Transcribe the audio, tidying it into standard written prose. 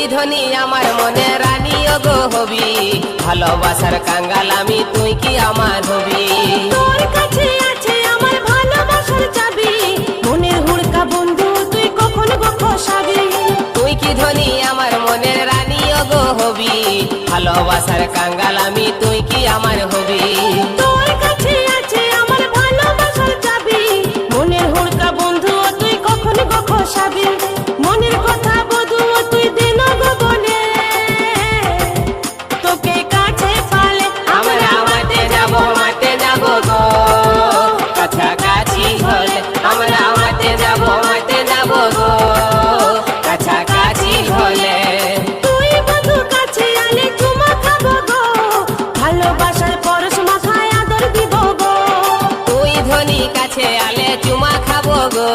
কি ধনী আমার মনে রানী গো হবি, ভালোবাসার কাঙ্গাল আমি তুই কি আমার হবি। তোর কাছে আছে আমার ভালোবাসার চাবি, মনের হুড়কা বন্ধু তুই কখন গো খসাবি। তুই কি ধনী আমার মনের রানী গো হবি, ভালোবাসার কাঙ্গাল আমি তুই কি আমার হবি।